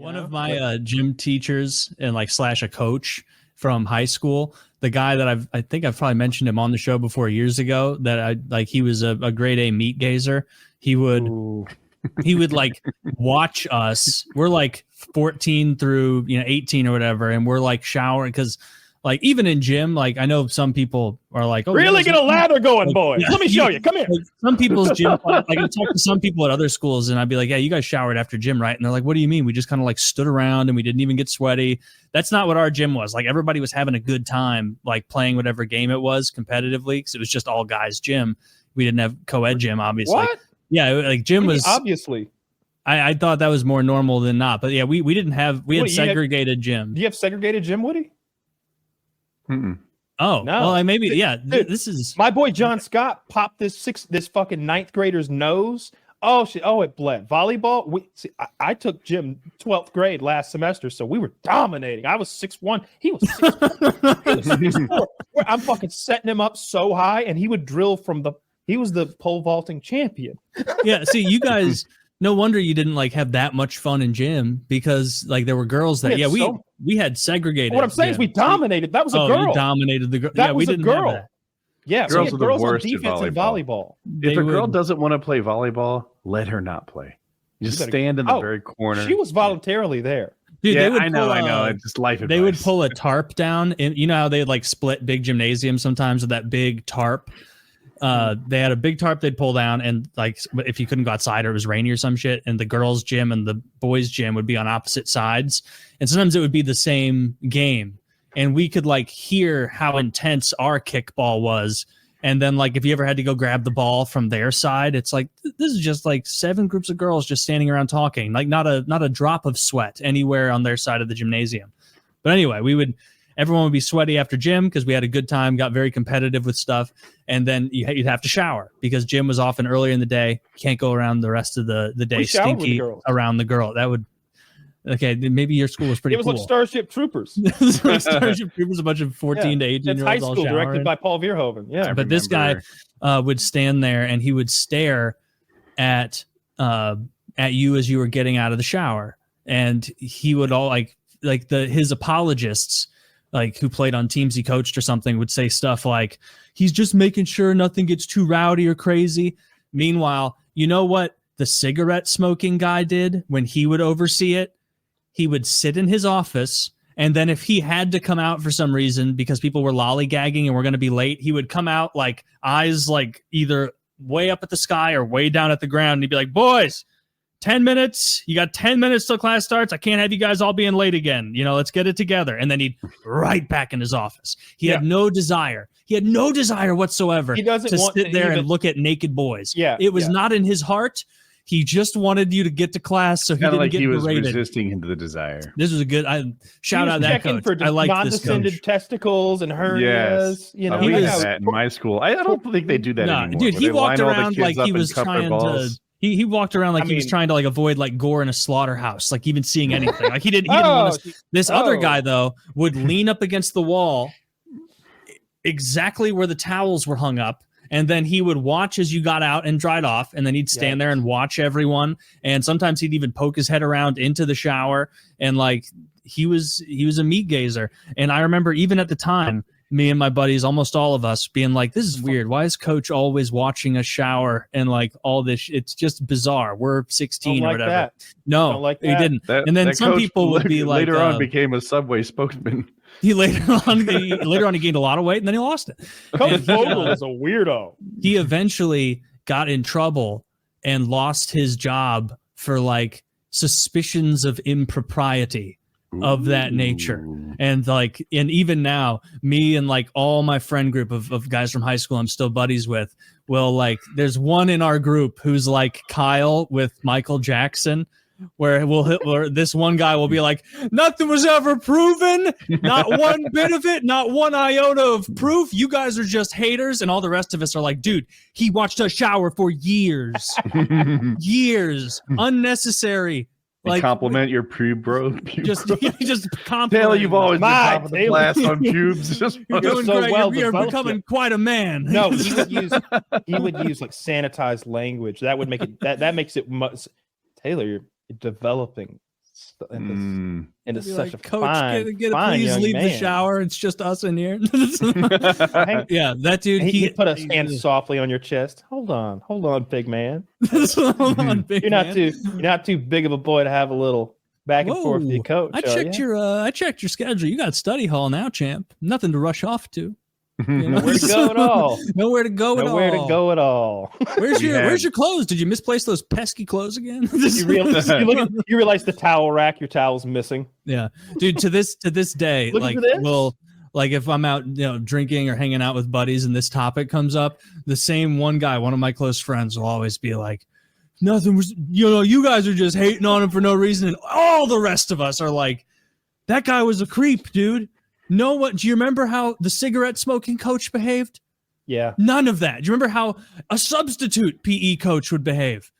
One of my gym teachers and like / a coach from high school, the guy that I think I've probably mentioned him on the show before years ago, that I like, he was a grade A meat gazer. He would like watch us. We're like 14 through 18 or whatever, and we're like showering because like even in gym, like I know some people are like, oh, really get a ladder going, like, boys. Let me show you. Come here. Like, some people's gym, like I talk to some people at other schools, and I'd be like, yeah, you guys showered after gym, right? And they're like, what do you mean? We just kind of like stood around and we didn't even get sweaty. That's not what our gym was. Like everybody was having a good time, like playing whatever game it was competitively, because it was just all guys gym. We didn't have co-ed gym, obviously. What? Yeah, like gym was obviously. I thought that was more normal than not, but yeah, we didn't have had segregated gym. Do you have segregated gym, Woody? Mm-mm. Oh, no. Well, maybe this is my boy John Scott popped this fucking ninth grader's nose. Oh shit! Oh, it bled. Volleyball. I took gym 12th grade last semester, so we were dominating. I was 6'1". He was 6'4". I'm fucking setting him up so high, and he would drill from the. He was the pole vaulting champion. Yeah. See, you guys. No wonder you didn't like have that much fun in gym, because like there were girls that we had segregated. What I'm saying is we dominated. That was a girl. We dominated the girl. That was we a didn't girl. Have that. Yeah, girls so are the girls worst on defense in volleyball. If a girl doesn't want to play volleyball, let her not play. You just stand in the very corner. She was voluntarily there. Dude, yeah, I know. It's just life advice. They would pull a tarp down, and you know how they like split big gymnasiums sometimes with that big tarp. They had a big tarp they'd pull down, and like if you couldn't go outside or it was rainy or some shit, and the girls' gym and the boys' gym would be on opposite sides, and sometimes it would be the same game, and we could like hear how intense our kickball was. And then like if you ever had to go grab the ball from their side, it's like this is just like 7 groups of girls just standing around talking, like not a drop of sweat anywhere on their side of the gymnasium. But anyway, everyone would be sweaty after gym because we had a good time, got very competitive with stuff. And then you'd have to shower because gym was often earlier in the day. Can't go around the rest of the day stinky around the girl. That would, okay, maybe your school was pretty cool. It was like Starship Troopers. Like Starship Troopers, a bunch of 14 to 18 year olds high school all showering. Directed by Paul Verhoeven. Yeah, but this guy would stand there and he would stare at you as you were getting out of the shower. And he would all his apologists, like who played on teams he coached or something, would say stuff like, he's just making sure nothing gets too rowdy or crazy. Meanwhile, you know what the cigarette smoking guy did when he would oversee it? He would sit in his office, and then if he had to come out for some reason because people were lollygagging and were going to be late, he would come out like eyes like either way up at the sky or way down at the ground, and he'd be like, boys, 10 minutes. You got 10 minutes till class starts. I can't have you guys all being late again. Let's get it together. And then he'd right back in his office. He had no desire. He had no desire whatsoever to sit there and look at naked boys. Yeah, it was not in his heart. He just wanted you to get to class, so he didn't get berated. He was resisting into the desire. This was a good. Shout out that coach. I like this coach. Non-descended testicles and hernias. Yes. We had that in my school. I don't think they do that anymore. Dude, he walked around like he was trying to. He walked around like he was trying to like avoid like gore in a slaughterhouse, like even seeing anything. Like he didn't want to. This other guy though would lean up against the wall, exactly where the towels were hung up, and then he would watch as you got out and dried off, and then he'd stand there and watch everyone. And sometimes he'd even poke his head around into the shower, and like he was a meat gazer. And I remember even at the time, me and my buddies, almost all of us, being like, this is weird. Why is coach always watching us shower and like all this? It's just bizarre. We're 16 or whatever. That. No, he didn't. And then some people would be like, later on became a Subway spokesman. He later on he gained a lot of weight and then he lost it. Coach Vogel is a weirdo. He eventually got in trouble and lost his job for like suspicions of impropriety of that nature. And even now, me and like all my friend group of guys from high school I'm still buddies with, will like, there's one in our group who's like Kyle with Michael Jackson, where this one guy will be like, nothing was ever proven, not one bit of it, not one iota of proof. You guys are just haters. And all the rest of us are like, dude, he watched us shower for years, unnecessary. Like, compliment your pube, bro. Just compliment. Taylor, you've always been top of the class on pubes. You're doing so great. Well. You're becoming quite a man. No, he would use like sanitized language. That would make it. That makes it much. Taylor, you're developing into such a Coach, fine, please young leave man. the shower. It's just us in here. Yeah, that dude. He put his hand softly on your chest. Hold on, big man. Hold on, big You're man. not too big of a boy to have a little back and forth with your coach. I checked your schedule. You got study hall now, champ. Nothing to rush off to. Nowhere to go at all. Nowhere to go at all. Where's your clothes? Did you misplace those pesky clothes again? You realize the towel rack, your towel's missing. Yeah, dude. To this day, if I'm out, drinking or hanging out with buddies, and this topic comes up, the same one guy, one of my close friends, will always be like, "Nothing was, you guys are just hating on him for no reason," and all the rest of us are like, "That guy was a creep, dude." Do you remember how the cigarette smoking coach behaved? Yeah. None of that. Do you remember how a substitute PE coach would behave?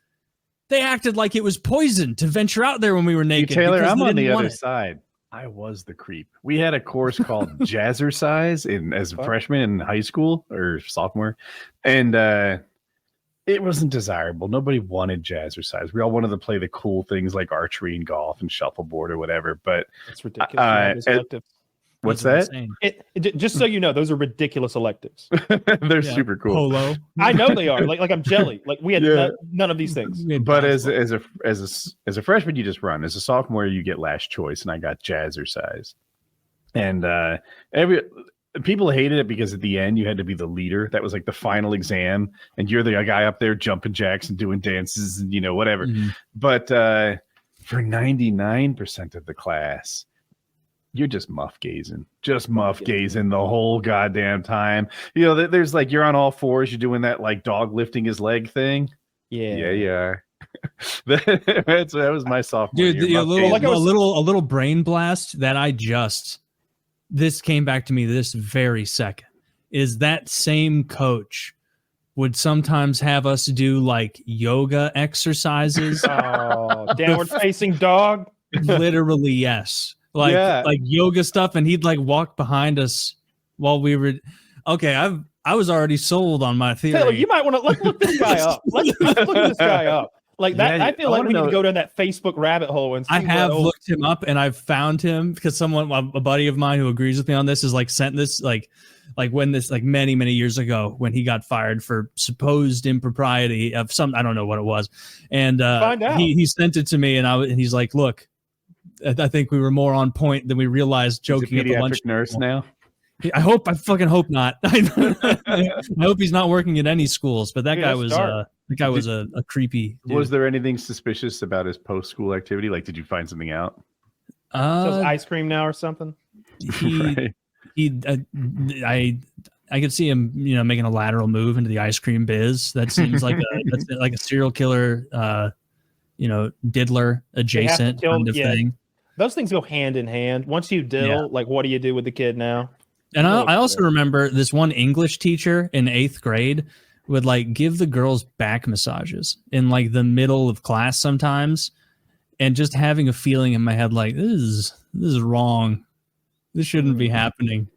They acted like it was poison to venture out there when we were naked. Hey, Taylor, I'm on the other side. I was the creep. We had a course called Jazzercise as a freshman in high school or sophomore. And it wasn't desirable. Nobody wanted Jazzercise. We all wanted to play the cool things like archery and golf and shuffleboard or whatever. But it's ridiculous. What's that? Just so you know, those are ridiculous electives. They're super cool. Polo. I know they are. Like I'm jelly. Like we had none of these things. But as a freshman, you just run. As a sophomore, you get last choice, and I got Jazzercise. And people hated it because at the end you had to be the leader. That was like the final exam, and you're the guy up there jumping jacks and doing dances and whatever. Mm-hmm. But for 99% of the class, you're just muff gazing the whole goddamn time. There's like, you're on all fours, you're doing that like dog lifting his leg thing. Yeah. That was my sophomore year. A little brain blast that this came back to me this very second, is that same coach would sometimes have us do like yoga exercises. Oh, downward facing dog. Literally, yes. Like yoga stuff, and he'd like walk behind us while we were okay. I was already sold on my theory. Taylor, you might want to let's look this guy up. Let's look this guy up. Like that, I feel like we need to go down that Facebook rabbit hole and see. I have looked him up, and I've found him because a buddy of mine who agrees with me on this, is like sent this like when this like many years ago when he got fired for supposed impropriety of some, I don't know what it was, and he sent it to me, and he's like, look. I think we were more on point than we realized joking at the lunch nurse now. I fucking hope not. I hope he's not working at any schools, but that guy was a creepy dude. Was there anything suspicious about his post-school activity? Like, did you find something out? So ice cream now or something? I could see him, making a lateral move into the ice cream biz. That seems like a serial killer, diddler adjacent kind of thing. Those things go hand in hand. Once you diddle, like, what do you do with the kid now? And I also remember this one English teacher in 8th grade would like give the girls back massages in like the middle of class sometimes, and just having a feeling in my head like this is wrong. This shouldn't be happening.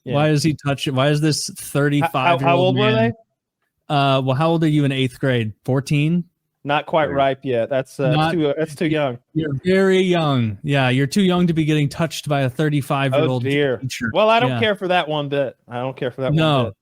Yeah. Why is he touching? Why is this 35-year-old How old were they? Well, how old are you in 8th grade? 14? Not quite ripe yet. That's too young. You're very young. Yeah, you're too young to be getting touched by a 35-year-old teacher. Well, I don't care for that one bit. one bit. No.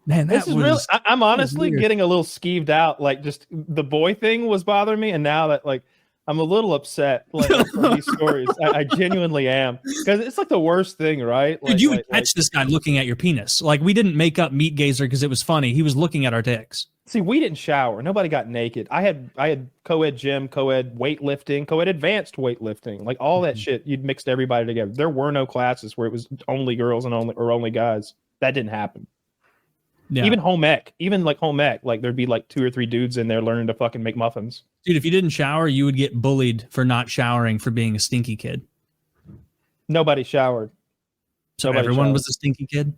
Man, this is really. I'm honestly getting a little skeeved out. Like, just the boy thing was bothering me, and now that like I'm a little upset like from these stories. I genuinely am, because it's like the worst thing, right? Dude, you would catch this guy looking at your penis. Like, we didn't make up Meat Gazer because it was funny. He was looking at our dicks. See, we didn't shower. Nobody got naked. I had co-ed gym, co-ed weightlifting, co-ed advanced weightlifting, like all that shit. You'd mixed everybody together. There were no classes where it was only girls and only guys. That didn't happen. Yeah. Even home ec, like there'd be like 2 or 3 dudes in there learning to fucking make muffins. Dude, if you didn't shower, you would get bullied for not showering for being a stinky kid. Nobody showered. So everyone was a stinky kid?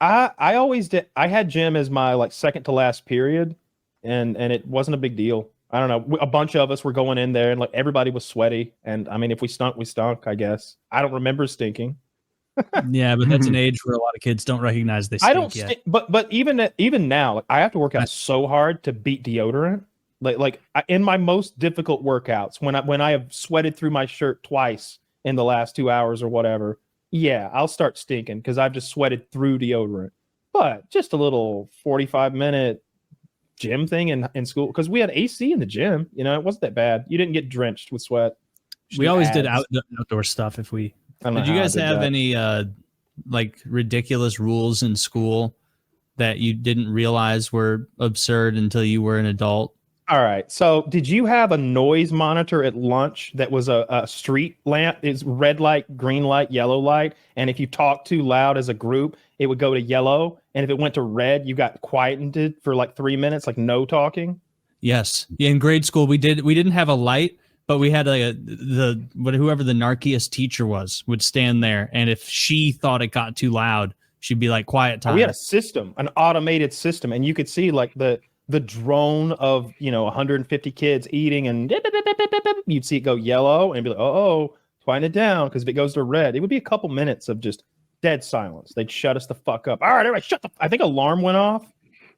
I always did. I had gym as my like second to last period, and it wasn't a big deal. I don't know. A bunch of us were going in there, and like everybody was sweaty. And I mean, if we stunk, we stunk, I guess. I don't remember stinking. Yeah, but that's an age where a lot of kids don't recognize they stink. But even now, like, I have to work out so hard to beat deodorant. In my most difficult workouts, when I have sweated through my shirt twice in the last 2 hours or whatever, yeah, I'll start stinking because I've just sweated through deodorant. But just a little 45-minute gym thing in school, because we had AC in the gym. You know, it wasn't that bad. You didn't get drenched with sweat. We always did outdoor stuff. If we did, you guys have any like ridiculous rules in school that you didn't realize were absurd until you were an adult? All right. So did you have a noise monitor at lunch that was a street lamp? It's red light, green light, yellow light. And if you talked too loud as a group, it would go to yellow. And if it went to red, you got quieted for like 3 minutes, like no talking. Yes. Yeah, in grade school, we didn't have a light, but we had whoever the narkiest teacher was would stand there. And if she thought it got too loud, she'd be like, quiet time. We had a system, an automated system. And you could see like the drone of 150 kids eating, and you'd see it go yellow and be like, oh, quiet it down, because if it goes to red, it would be a couple minutes of just dead silence. They'd shut us the fuck up. All right, everybody, shut the. I think alarm went off.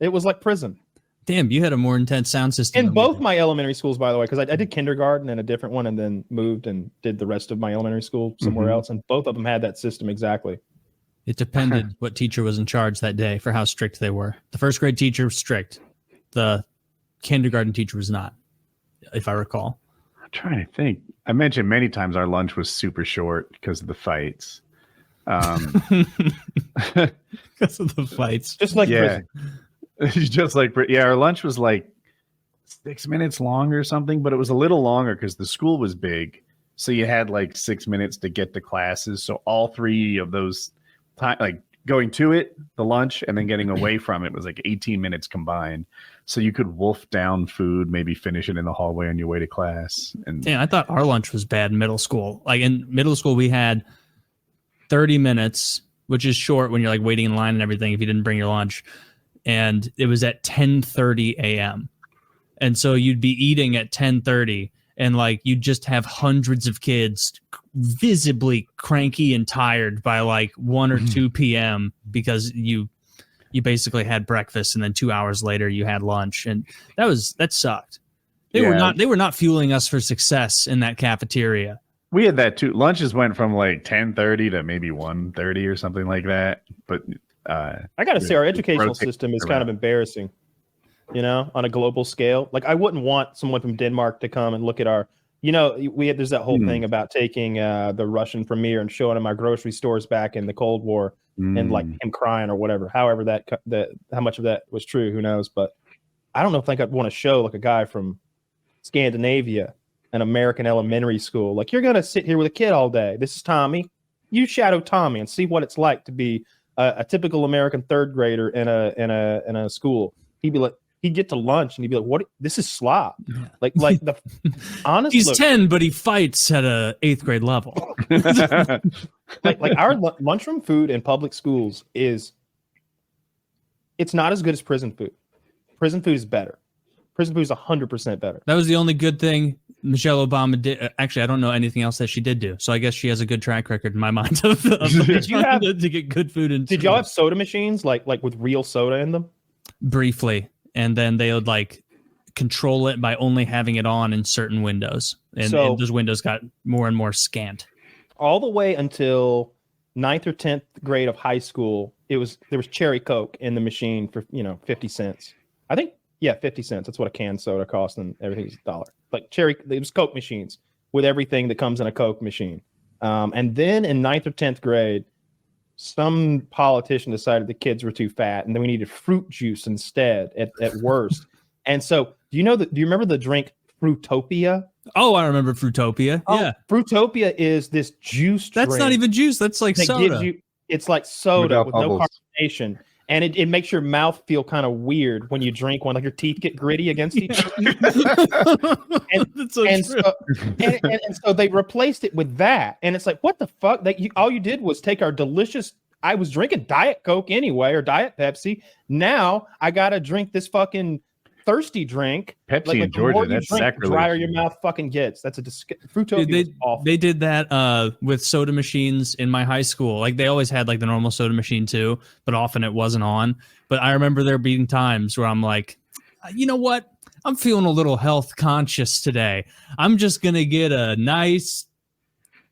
It was like prison. Damn, you had a more intense sound system in both my elementary schools, by the way, because I did kindergarten and a different one, and then moved and did the rest of my elementary school somewhere else, and both of them had that system exactly. It depended what teacher was in charge that day for how strict they were. The first grade teacher was strict. The kindergarten teacher was not, if I recall. I'm trying to think. I mentioned many times our lunch was super short because of the fights. Because of the fights. Just like prison. Just like, our lunch was like 6 minutes long or something, but it was a little longer because the school was big. So you had like 6 minutes to get to classes. So all three of those time, like going to it, the lunch, and then getting away from it was like 18 minutes combined. So you could wolf down food, maybe finish it in the hallway on your way to class. And damn, I thought our lunch was bad in middle school. Like in middle school, we had 30 minutes, which is short when you're like waiting in line and everything if you didn't bring your lunch. And it was at 10:30 a.m. And so you'd be eating at 10:30, and like you'd just have hundreds of kids visibly cranky and tired by like 1 or 2 p.m. because you basically had breakfast, and then 2 hours later you had lunch, and that sucked. They were not fueling us for success in that cafeteria. We had that too. Lunches went from like 10:30 to maybe 1:30 or something like that. But I gotta say, our educational system is kind of embarrassing, on a global scale. Like, I wouldn't want someone from Denmark to come and look at our, there's that whole thing about taking the Russian premier and showing him our grocery stores back in the Cold War, and like him crying or whatever. However, that how much of that was true, who knows? But I don't know if I'd want to show like a guy from Scandinavia, an American elementary school, like, you're gonna sit here with a kid all day. This is Tommy. You shadow Tommy and see what it's like to be a typical American third grader in a school. He'd be like, he'd get to lunch and he'd be like, "What? This is slop." Yeah. Like the honest. He's 10, but he fights at a 8th grade level. like our lunchroom food in public schools it's not as good as prison food. Prison food is better. Prison food is 100% better. That was the only good thing Michelle Obama did. Actually, I don't know anything else that she did do. So I guess she has a good track record in my mind of did you have to get good food. Did y'all have soda machines like with real soda in them? Briefly, and then they would like control it by only having it on in certain windows, and those windows got more and more scant. All the way until 9th or 10th grade of high school, there was cherry Coke in the machine for 50 cents. I think. Yeah, 50 cents. That's what a canned soda costs, and everything's $1. Like it was Coke machines with everything that comes in a Coke machine. And then in 9th or 10th grade, some politician decided the kids were too fat, and then we needed fruit juice instead at worst. And so, do you remember the drink Fruitopia? Oh, I remember Fruitopia. Oh, yeah. Fruitopia is this juice drink. That's not even juice. That's like soda. It's like soda with bubbles. no carbonation. And it makes your mouth feel kind of weird when you drink one, like your teeth get gritty against each other. and so they replaced it with that. And it's like, what the fuck? All you did was take our delicious, I was drinking Diet Coke anyway, or Diet Pepsi. Now I got to drink this fucking thirsty drink. Pepsi in Georgia, that's sacrilege. Drier your mouth fucking gets. That's a Fruitopia was awful. They did that with soda machines in my high school. Like, they always had like the normal soda machine too, but often it wasn't on. But I remember there being times where I'm like, you know what? I'm feeling a little health conscious today. I'm just going to get a nice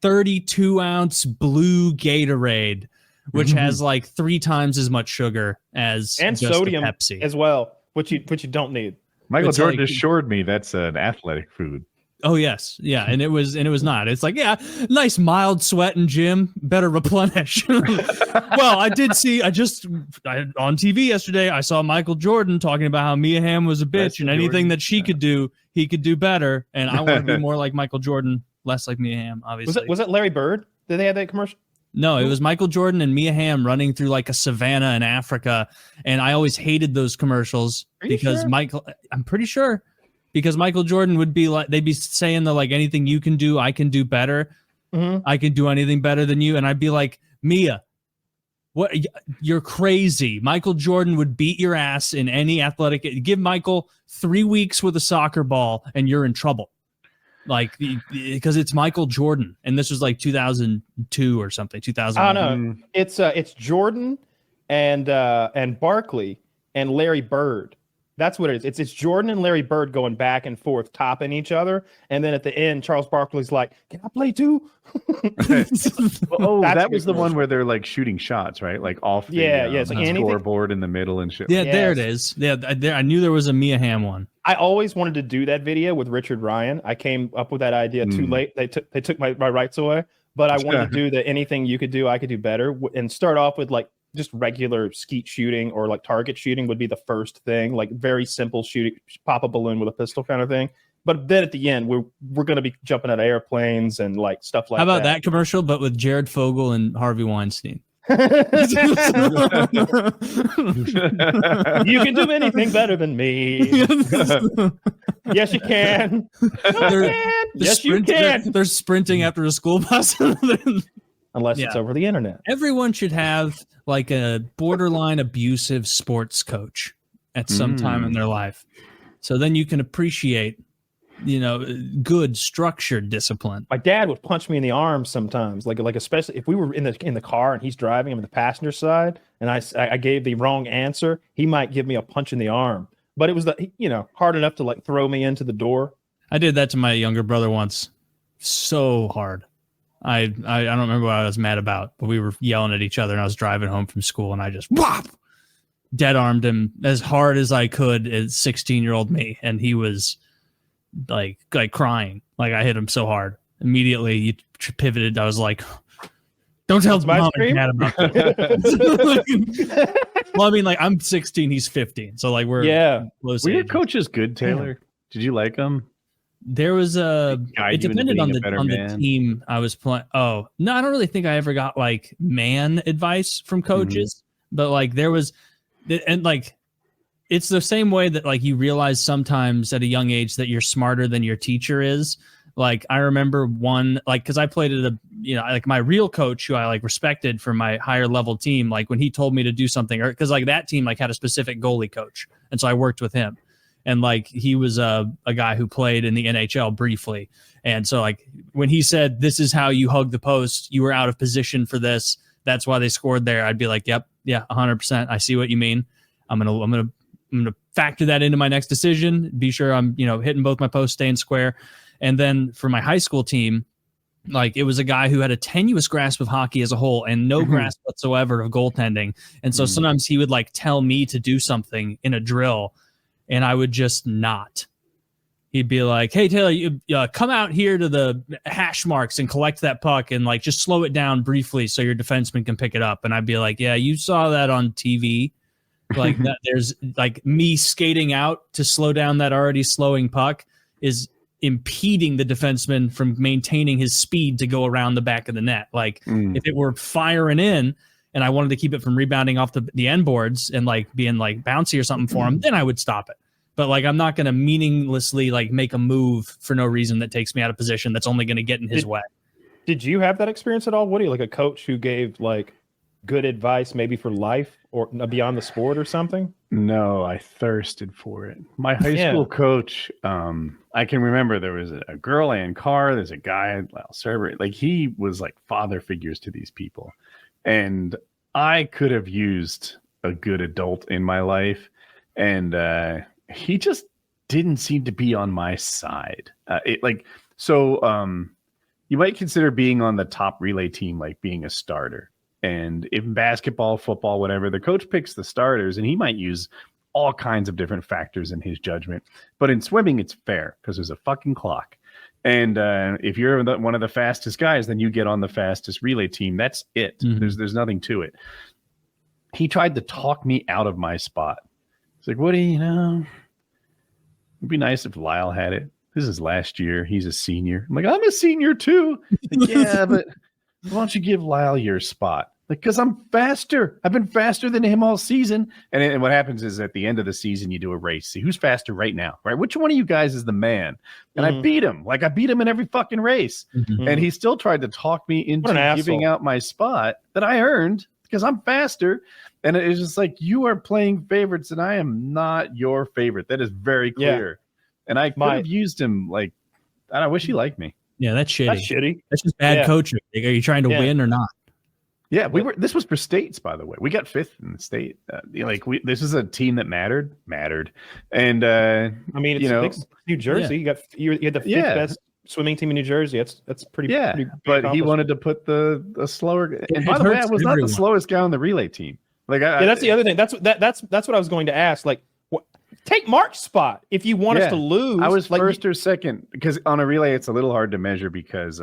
32-ounce blue Gatorade, which has like 3 times as much sugar as and just sodium a Pepsi as well, which you don't need. Michael It's Jordan like- assured me that's an athletic food. Oh yes, yeah, and it was not. It's like, yeah, nice mild sweat in gym, better replenish. Well, I did see. on TV yesterday, I saw Michael Jordan talking about how Mia Hamm was a bitch, Leslie and anything Jordan, that she could do, he could do better. And I want to be more like Michael Jordan, less like Mia Hamm. Obviously, Was it Larry Bird? Did they have that commercial? no, it was Michael Jordan and Mia Hamm running through like a savannah in Africa, and I always hated those commercials Are you because sure? I'm pretty sure. Because Michael Jordan would be like, they'd be saying that like anything you can do, I can do better. Mhm. I can do anything better than you. And I'd be like, Mia, what? You're crazy. Michael Jordan would beat your ass in any athletic. Give Michael 3 weeks with a soccer ball and you're in trouble. Like, because it's Michael Jordan. And this was like 2002 or something, 2000. I don't know. It's Jordan and Barkley and Larry Bird. That's what it is. It's Jordan and Larry Bird going back and forth, topping each other, and then at the end, Charles Barkley's like, "Can I play too?" Oh, That's that a was good the one where they're like shooting shots, right? Like off the it's like anything- scoreboard in the middle and shit. Yeah, there it Yes. is. Yeah, I knew there was a Mia Hamm one. I always wanted to do that video with Richard Ryan. I came up with that idea too late. They took my rights away, but I wanted to do the anything you could do, I could do better, and start off with like just regular skeet shooting or like target shooting would be the first thing, like very simple shooting, pop a balloon with a pistol kind of thing. But then at the end, we're going to be jumping out of airplanes and like stuff like that. How about that commercial, but with Jared Fogle and Harvey Weinstein? You can do anything better than me. Yes, you can. Yes, you can. They're sprinting after a school bus. Unless it's over the internet. Everyone should have like a borderline abusive sports coach at some time in their life. So then you can appreciate, good structured discipline. My dad would punch me in the arms sometimes, like especially if we were in the car and he's driving, I'm in the passenger side, and I gave the wrong answer, he might give me a punch in the arm. But it was hard enough to like throw me into the door. I did that to my younger brother once, so hard. I don't remember what I was mad about, but we were yelling at each other, and I was driving home from school, and I just dead armed him as hard as I could as 16-year-old me, and he was like crying. Like I hit him so hard. Immediately he pivoted. I was like, "Don't tell mom and dad about that." Well, I mean, like I'm 16, he's 15, so like we're close. Were your age. coaches good, Taylor? Did you like them? There was it depended on the man? team I was playing. Oh, no, I don't really think I ever got like man advice from coaches, but like there was, and like it's the same way that like you realize sometimes at a young age that you're smarter than your teacher is. Like I remember one, like, cause I played at like my real coach who I like respected for my higher level team. Like when he told me to do something, or cause like that team like had a specific goalie coach. And so I worked with him. And like he was a guy who played in the NHL briefly. And so like when he said, "This is how you hug the post, you were out of position for this, that's why they scored there," I'd be like, "Yep, yeah, 100%. I see what you mean. I'm gonna factor that into my next decision. Be sure I'm hitting both my posts, staying square." And then for my high school team, like it was a guy who had a tenuous grasp of hockey as a whole and no grasp whatsoever of goaltending. And so sometimes he would like tell me to do something in a drill, and I would just not. He'd be like, "Hey, Taylor, you come out here to the hash marks and collect that puck and like just slow it down briefly so your defenseman can pick it up." And I'd be like, "Yeah, you saw that on TV. Like that, there's like me skating out to slow down that already slowing puck is impeding the defenseman from maintaining his speed to go around the back of the net. Like if it were firing in and I wanted to keep it from rebounding off the end boards and like being like bouncy or something for him, then I would stop it. But like I'm not going to meaninglessly like make a move for no reason that takes me out of position that's only going to get in his way." Did you have that experience at all, Woody? Like a coach who gave like good advice maybe for life or beyond the sport or something? No, I thirsted for it. My high school coach, I can remember there was a girl and car. There's a guy, server. Like he was like father figures to these people. And I could have used a good adult in my life. And he just didn't seem to be on my side. You might consider being on the top relay team like being a starter. And in basketball, football, whatever, the coach picks the starters, and he might use all kinds of different factors in his judgment. But in swimming, it's fair because there's a fucking clock. And if you're one of the fastest guys, then you get on the fastest relay team. That's it. Mm-hmm. There's nothing to it. He tried to talk me out of my spot. It's like, Woody, it'd be nice if Lyle had it. This is last year. He's a senior. I'm like, I'm a senior too. Like, yeah, but why don't you give Lyle your spot? Like, because I'm faster. I've been faster than him all season. And what happens is at the end of the season, you do a race. See who's faster right now, right? Which one of you guys is the man? And I beat him. Like, I beat him in every fucking race. Mm-hmm. And he still tried to talk me into giving out my spot that I earned because I'm faster. And it's just like, you are playing favorites and I am not your favorite. That is very clear. Yeah. And I could have used him like, I wish he liked me. Yeah, that's shitty. That's just bad coaching. Like, are you trying to win or not? Yeah, this was for states, by the way. We got 5th in the state. This is a team that mattered. And it's New Jersey. Yeah. You had the 5th best swimming team in New Jersey. That's pretty. Yeah, pretty but he wanted to put the slower. And by the way, I was not the slowest guy on the relay team. Like, that's the other thing. That's what I was going to ask. Like, take Mark's spot if you want us to lose. I was first or second because on a relay it's a little hard to measure because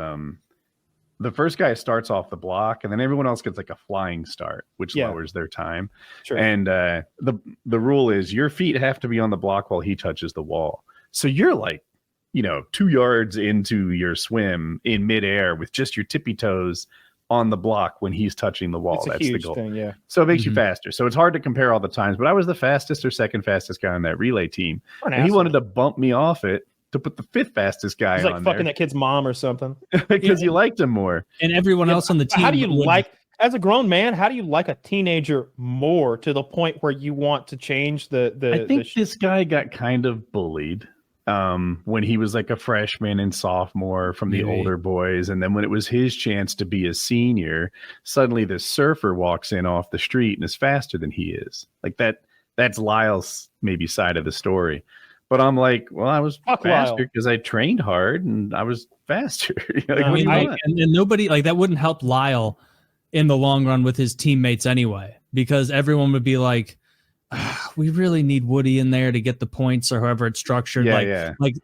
the first guy starts off the block and then everyone else gets like a flying start, which lowers their time. Sure. And the rule is your feet have to be on the block while he touches the wall. So you're like, 2 yards into your swim in midair with just your tippy toes on the block when he's touching the wall. That's the goal. Thing, yeah. So it makes you faster. So it's hard to compare all the times, but I was the fastest or second fastest guy on that relay team. And he wanted to bump me off it to put the 5th fastest guy on there. He's like fucking that kid's mom or something. Because you liked him more. And everyone else on the team. How do you as a grown man, how do you like a teenager more to the point where you want to change the I think this guy got kind of bullied when he was like a freshman and sophomore from the older boys. And then when it was his chance to be a senior, suddenly this surfer walks in off the street and is faster than he is. Like that's Lyle's maybe side of the story. But I'm like, well, I was faster because I trained hard and I was faster. And nobody like that wouldn't help Lyle in the long run with his teammates anyway, because everyone would be like, we really need Woody in there to get the points or however it's structured. Like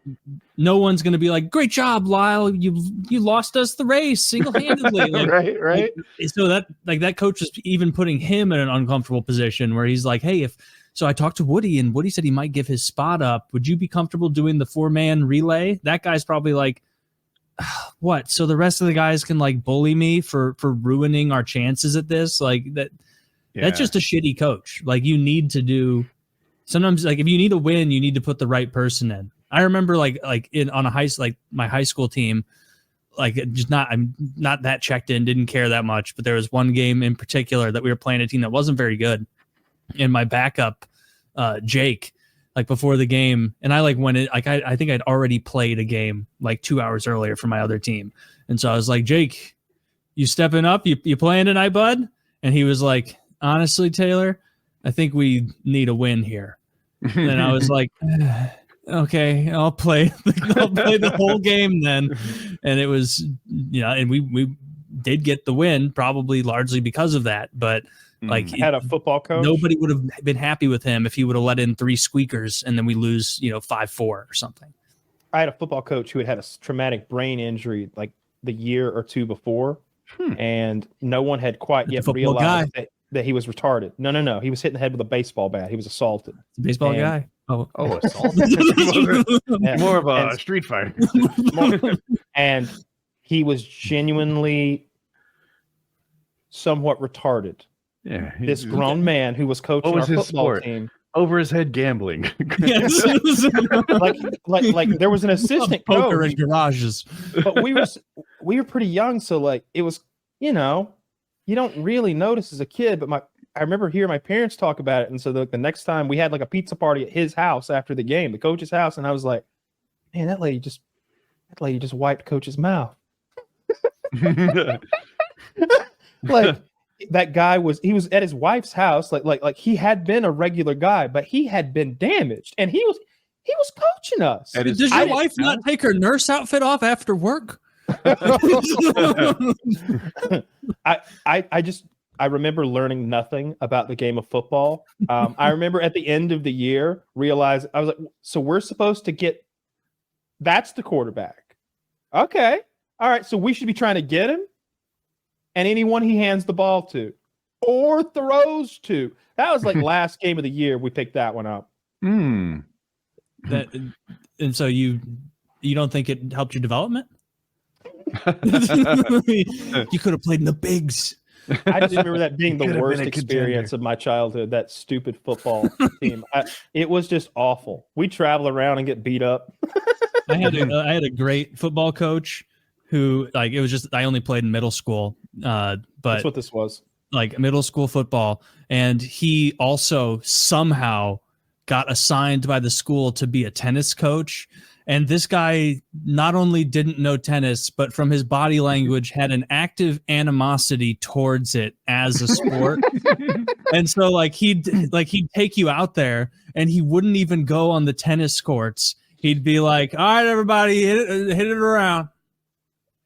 no one's going to be like, great job, Lyle. You lost us the race single-handedly. Like, right. So that coach is even putting him in an uncomfortable position where he's like, hey, so I talked to Woody and Woody said he might give his spot up. Would you be comfortable doing the 4-man relay? That guy's probably like, what? So the rest of the guys can like bully me for ruining our chances at this? Like that. Yeah. That's just a shitty coach. Like you need to do sometimes like if you need a win, you need to put the right person in. I remember on my high school team, I'm not that checked in, didn't care that much, but there was one game in particular that we were playing a team that wasn't very good. And my backup, Jake, like before the game, and I like went in, like I think I'd already played a game like 2 hours earlier for my other team. And so I was like, Jake, you stepping up? You playing tonight, bud? And he was like, honestly, Taylor, I think we need a win here. And I was like, okay, I'll play the whole game then. And it was, and we did get the win, probably largely because of that. But like, had a football coach. Nobody would have been happy with him if he would have let in 3 squeakers and then we lose, 5-4 or something. I had a football coach who had a traumatic brain injury like the year or two before, and no one had quite yet realized that he was retarded. No. He was hit in the head with a baseball bat. He was assaulted. Baseball guy. Oh, assaulted. More of a street fighter. And he was genuinely somewhat retarded. Yeah. This grown man who was coaching our football team. Over his head gambling. Yes. like there was an assistant poker coach in garages. But we were pretty young, so like it was, you don't really notice as a kid, but I remember hearing my parents talk about it. And so the next time we had like a pizza party at his house after the game, the coach's house, and I was like, man, that lady just wiped coach's mouth. Like that guy he was at his wife's house, like he had been a regular guy, but he had been damaged, and he He was coaching us. That is- Does your I- wife not take her nurse outfit off after work? I remember learning nothing about the game of football. I remember at the end of the year realize I was like, so we're supposed to get that's the quarterback. Okay. All right. So we should be trying to get him and anyone he hands the ball to or throws to. That was like last game of the year. We picked that one up. Hmm. That, and so you don't think it helped your development? You could have played in the bigs. I just remember that being the Could have worst been a experience contender. of my childhood, that stupid football team. It was just awful. We travel around and get beat up. I had a great football coach who, like, it was just, I only played in middle school, That's but what this was. like middle school football. And he also somehow got assigned by the school to be a tennis coach. And this guy not only didn't know tennis, but from his body language had an active animosity towards it as a sport. And so he'd take you out there and he wouldn't even go on the tennis courts. He'd be like, all right, everybody, hit it around.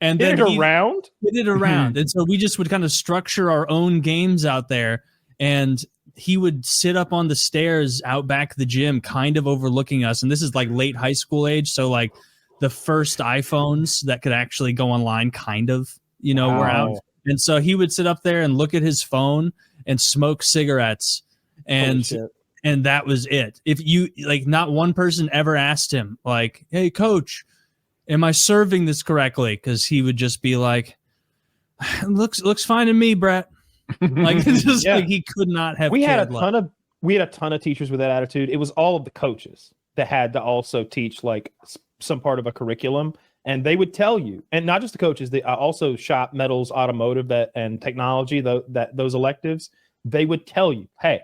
And Hit then it around? hit it around. And so we just would kind of structure our own games out there. And he would sit up on the stairs out back of the gym, kind of overlooking us. And this is like late high school age. So like the first iPhones that could actually go online kind of, were out. Wow. And so he would sit up there and look at his phone and smoke cigarettes. Holy And shit. and that was it. If you not one person ever asked him like, hey coach, am I serving this correctly? Because he would just be like, looks fine to me, Brett. Like it's just Yeah. like he could not have we had a cared ton of teachers with that attitude. It was all of the coaches that had to also teach like some part of a curriculum, and they would tell you, and not just the coaches, they also shop, metals, automotive, and technology, those electives. They would tell you, hey,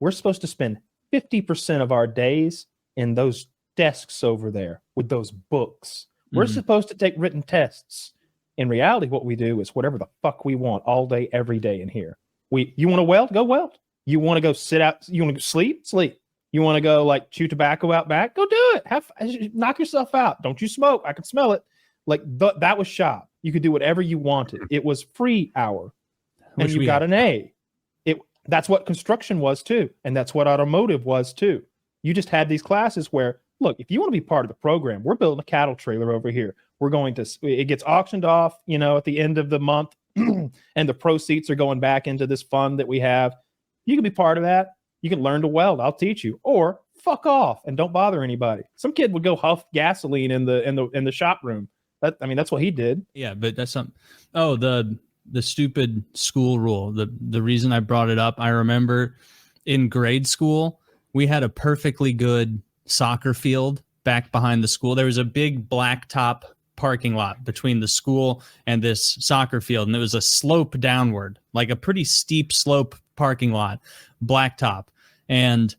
we're supposed to spend 50% of our days in those desks over there with those books. We're Mhm. supposed to take written tests. In reality, what we do is whatever the fuck we want all day, every day in here. You want to weld? Go weld. You want to go sit out? You want to sleep? Sleep. You want to go like chew tobacco out back? Go do it. Knock yourself out. Don't you smoke? I can smell it. Like that was shop. You could do whatever you wanted. It was free hour, and Wish you we got had an A. That's what construction was too, and that's what automotive was too. You just had these classes where, look, if you want to be part of the program, we're building a cattle trailer over here. We're going to, it gets auctioned off, at the end of the month, and the proceeds are going back into this fund that we have. You can be part of that. You can learn to weld. I'll teach you, or fuck off and don't bother anybody. Some kid would go huff gasoline in the shop room. That's what he did. Yeah, but that's something. Oh, the stupid school rule. The reason I brought it up, I remember in grade school, we had a perfectly good soccer field back behind the school. There was a big blacktop parking lot between the school and this soccer field, and it was a slope downward, like a pretty steep slope parking lot, blacktop. And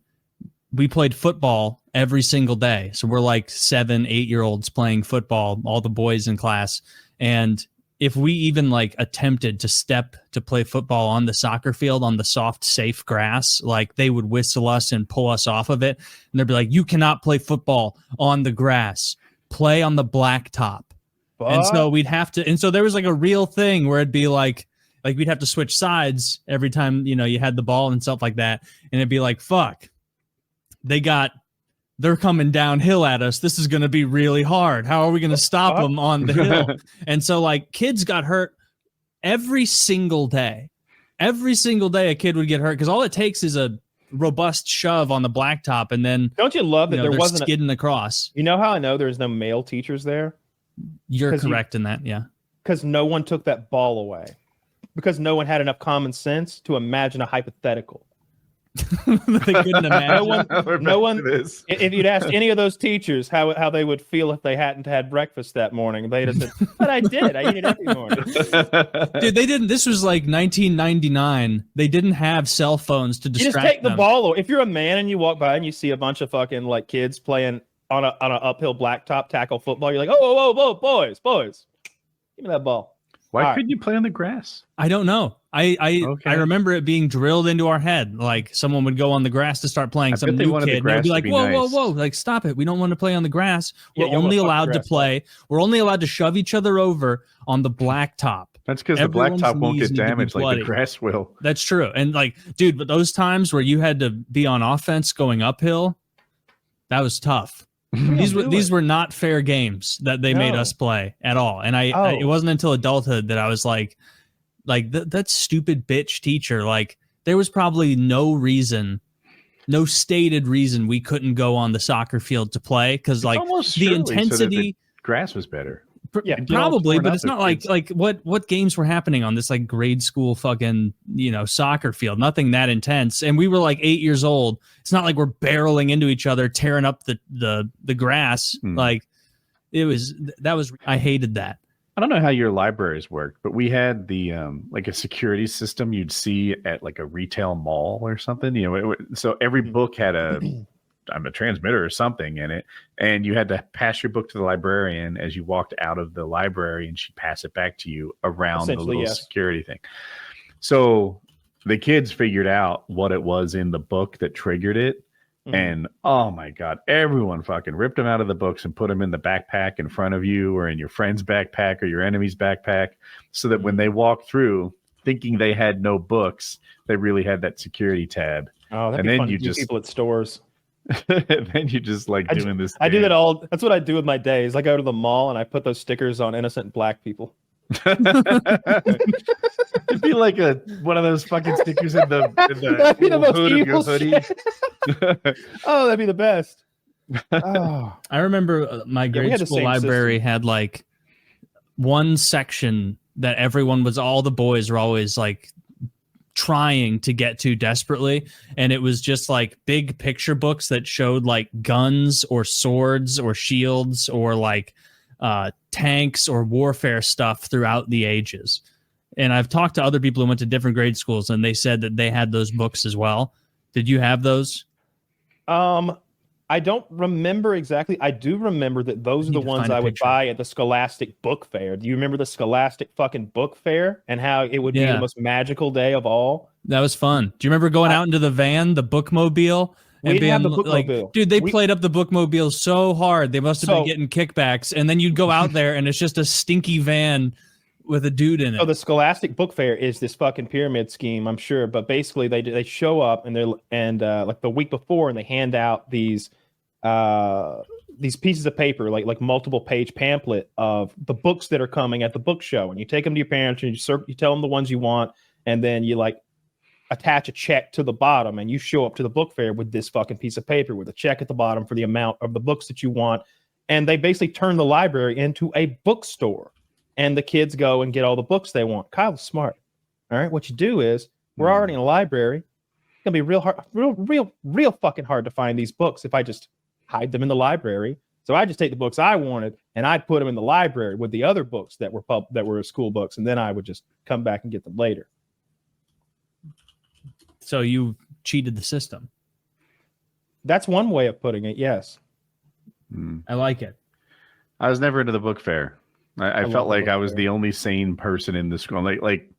we played football every single day. So we're like 7-8-year-olds playing football, all the boys in class. And if we even like attempted to step to play football on the soccer field on the soft, safe grass, like they would whistle us and pull us off of it. And they'd be like, you cannot play football on the grass, play on the blacktop. And so we'd have to, and so there was like a real thing where it'd be like we'd have to switch sides every time, you had the ball and stuff like that. And it'd be like, fuck, they're coming downhill at us. This is going to be really hard. How are we going to stop them on the hill? And so like kids got hurt every single day. Every single day a kid would get hurt because all it takes is a robust shove on the blacktop. And then don't you love that there they're wasn't skidding across. You know how I know there's no male teachers there? You're correct in that. Yeah. Because no one took that ball away. Because no one had enough common sense to imagine a hypothetical. They couldn't imagine. No one. If you'd asked any of those teachers how they would feel if they hadn't had breakfast that morning, they'd have said, "But I did. I eat it every morning." Dude, they didn't. This was like 1999. They didn't have cell phones to distract You just take the them. ball away. If you're a man and you walk by and you see a bunch of fucking like kids playing on an uphill blacktop tackle football, you're like, "Oh, whoa, boys, give me that ball." Why All right. couldn't you play on the grass? I don't know. I Okay. remember it being drilled into our head. Like someone would go on the grass to start playing, I some bet they new wanted the kid, and they would grass be to like, be "Whoa, nice. whoa, whoa! Like, stop it! We don't want to play on the grass. Yeah, We're y'all wanna only fuck the allowed to grass up." play. We're only allowed to shove each other over on the blacktop. That's because the Everyone's blacktop won't knees get need to be damaged like bloody. the grass will. That's true. And like, dude, but those times where you had to be on offense going uphill, that was tough. These were not fair games that they made No. us play at all. And it wasn't until adulthood that I was like that stupid bitch teacher. Like, there was probably no stated reason we couldn't go on the soccer field to play, because like Almost the surely so that intensity. the grass was better. Yeah, It'd get all Probably, torn but up it's if not like kids- what games were happening on this like grade school fucking soccer field. Nothing that intense, and we were like 8 years old. It's not like we're barreling into each other, tearing up the grass. Like I hated that. I don't know how your libraries worked, but we had the like a security system you'd see at like a retail mall or something. So every book had a transmitter or something in it, and you had to pass your book to the librarian as you walked out of the library, and she'd pass it back to you around the little security thing. So the kids figured out what it was in the book that triggered it. And oh my God, everyone fucking ripped them out of the books and put them in the backpack in front of you, or in your friend's backpack or your enemy's backpack, so that when they walked through thinking they had no books, they really had that security tab. Oh, that'd And be then fun you to do just- people at stores. Then you just like doing this. I do that dance. all. That's what I do with my days. I go to the mall and I put those stickers on innocent black people. It'd be like one of those fucking stickers in the That'd be the most hood of your evil hoodie. shit. Oh, that'd be the best. Oh, I remember my we grade had the school same library had like one section that all the boys were always like trying to get to desperately, and it was just like big picture books that showed like guns or swords or shields or like tanks or warfare stuff throughout the ages. And I've talked to other people who went to different grade schools, and they said that they had those books as well. Did you have those? I don't remember exactly. I do remember that those are the ones I would buy at the Scholastic Book Fair. Do you remember the Scholastic fucking Book Fair and how it would be the most magical day of all? That was fun. Do you remember going out into the van, the bookmobile? We didn't have the bookmobile. Like, dude, they played up the bookmobile so hard. They must have been getting kickbacks. And then you'd go out there and it's just a stinky van with a dude in it. So the Scholastic Book Fair is this fucking pyramid scheme, I'm sure. But basically, they show up and like the week before, and they hand out these pieces of paper, like multiple page pamphlet of the books that are coming at the book show, and you take them to your parents and you tell them the ones you want, and then you like attach a check to the bottom, and you show up to the book fair with this fucking piece of paper with a check at the bottom for the amount of the books that you want. And they basically turn the library into a bookstore, and the kids go and get all the books they want. Kyle's smart. All right, what you do is, we're already in a library. It's gonna be real fucking hard to find these books if I just hide them in the library. So I just take the books I wanted and I'd put them in the library with the other books that were school books, and then I would just come back and get them later. So you cheated the system. That's one way of putting it, yes. I like it. I was never into the book fair. I felt like I was the only sane person in the school. Like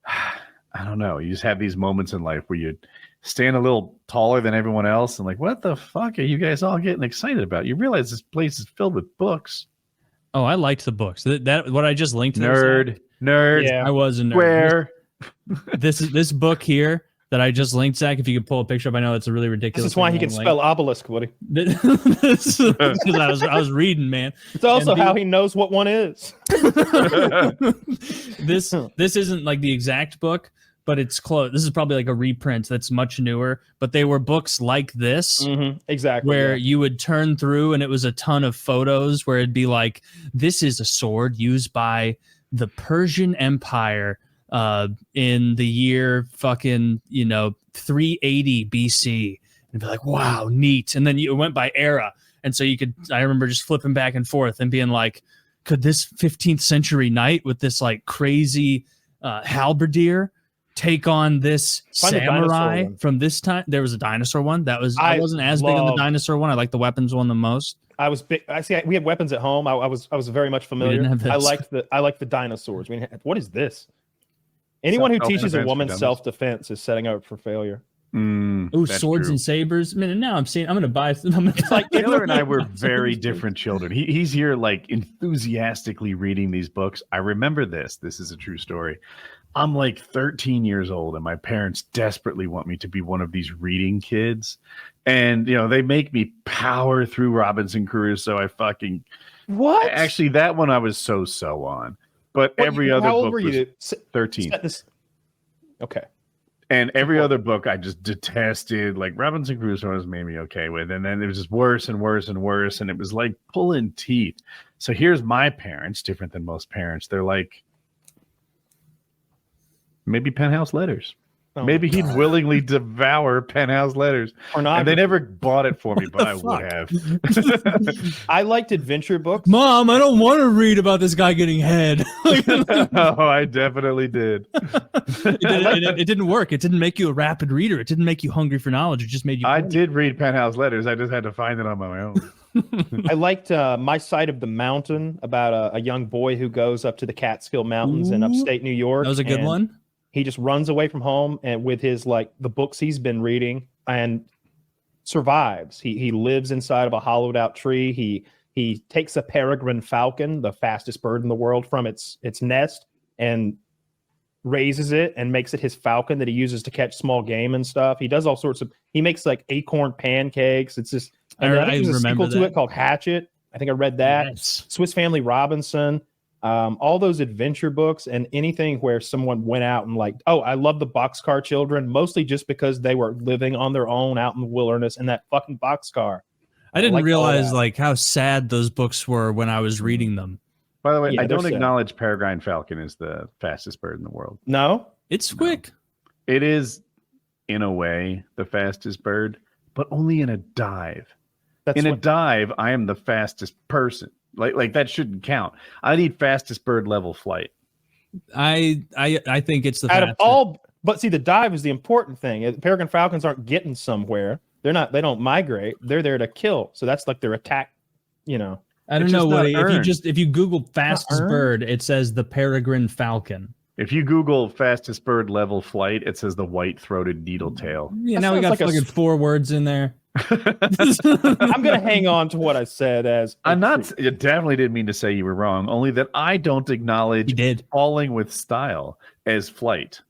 I don't know. You just have these moments in life where you stand a little taller than everyone else and like, what the fuck are you guys all getting excited about? You realize this place is filled with books. Oh, I liked the books. That what I just linked to. Nerd. Yeah. I was a nerd. Where? This book here that I just linked, Zach, if you could pull a picture up, I know it's a really ridiculous. This is why he can link. spell obelisk, Woody. Because I was reading, man. It's also how he knows what one is. This isn't like the exact book, but it's close. This is probably like a reprint that's much newer, but they were books like this. Exactly. Where you would turn through and it was a ton of photos where it'd be like, this is a sword used by the Persian Empire in the year fucking 380 BC, and be like, wow, neat. And then it went by era, and so I remember just flipping back and forth and being like, could this 15th century knight with this like crazy halberdier take on this samurai from this time? There was a dinosaur one. I wasn't as big on the dinosaur one. I like the weapons one the most. I was big. We had weapons at home. I was very much familiar. didn't have this. I liked the dinosaurs. I mean, what is this? Anyone who teaches a woman self-defense is setting up for failure. Ooh, swords and sabers. I mean, now I'm gonna buy. It's like Taylor and I were very different children. He's here like enthusiastically reading these books. I remember this. This is a true story. I'm like 13 years old, and my parents desperately want me to be one of these reading kids. And they make me power through Robinson Crusoe. I fucking what? Actually, that one I was so on. But every other book was 13. Okay. And every other book I just detested. Like Robinson Crusoe has made me okay with. And then it was just worse and worse and worse. And it was like pulling teeth. So here's my parents, different than most parents. They're like, maybe Penthouse Letters. Oh maybe he'd willingly devour Penthouse Letters. And they never bought it for me, but I would have. I liked adventure books. Mom, I don't want to read about this guy getting head. Oh, I definitely did. It didn't work. It didn't make you a rapid reader. It didn't make you hungry for knowledge. It just made you. I did read Penthouse Letters. I just had to find it on my own. I liked My Side of the Mountain, about a young boy who goes up to the Catskill Mountains in upstate New York. That was a good one. He just runs away from home and with his the books he's been reading and survives. He lives inside of a hollowed out tree. He takes a peregrine falcon, the fastest bird in the world, from its nest and raises it and makes it his falcon that he uses to catch small game and stuff. He does all sorts of. He makes like acorn pancakes. It's just. I think there's a sequel to it called Hatchet. I think I read that. Yes. Swiss Family Robinson. All those adventure books and anything where someone went out and I love the Boxcar Children, mostly just because they were living on their own out in the wilderness in that fucking boxcar. I didn't realize how sad those books were when I was reading them. By the way, I don't acknowledge peregrine falcon is the fastest bird in the world. No, it's quick. It is, in a way, the fastest bird, but only in a dive. A dive, I am the fastest person. Like that shouldn't count. I need fastest bird level flight. I think it's the out fastest. of all, but see, the dive is the important thing. Peregrine falcons aren't getting somewhere. They don't migrate. They're there to kill. So that's like their attack. I don't know what if you Google fastest bird, it says the peregrine falcon. If you Google fastest bird level flight, it says the white-throated needletail. Yeah, now we got fucking 4 words in there. I'm gonna hang on to what I said as it definitely didn't mean to say you were wrong, only that I don't acknowledge falling with style as flight.